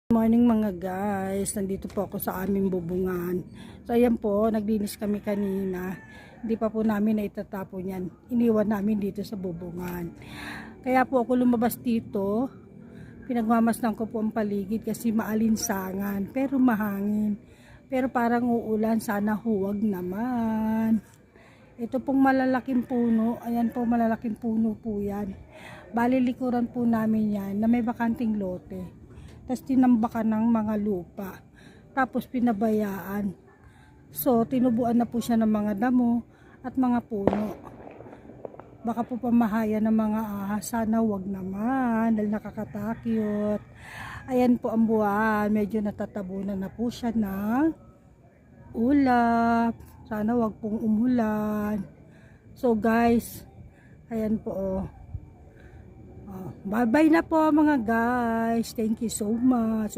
Morning mga guys, nandito po ako sa aming bubungan. So ayan po, naglinis kami kanina. Hindi pa po namin naitatapon yan. Iniwan namin dito sa bubungan. Kaya po ako lumabas dito. Pinagmamasdan ko po ang paligid kasi maalinsangan. Pero mahangin. Pero parang uulan, sana huwag naman. Ito pong malalaking puno. Ayan po, malalaking puno po yan. Bali likuran po namin yan na may bakanting lote. Tapos tinambakan ng mga lupa. Tapos pinabayaan. So, tinubuan na po siya ng mga damo at mga puno. Baka po pamahaya ng mga ahas. Sana wag naman dahil nakakatakyot. Ayan po ang buwan. Medyo natatabunan na po siya ng ulap. Sana wag pong umulan. So guys, ayan po oh. Bye-bye na po mga guys. Thank you so much.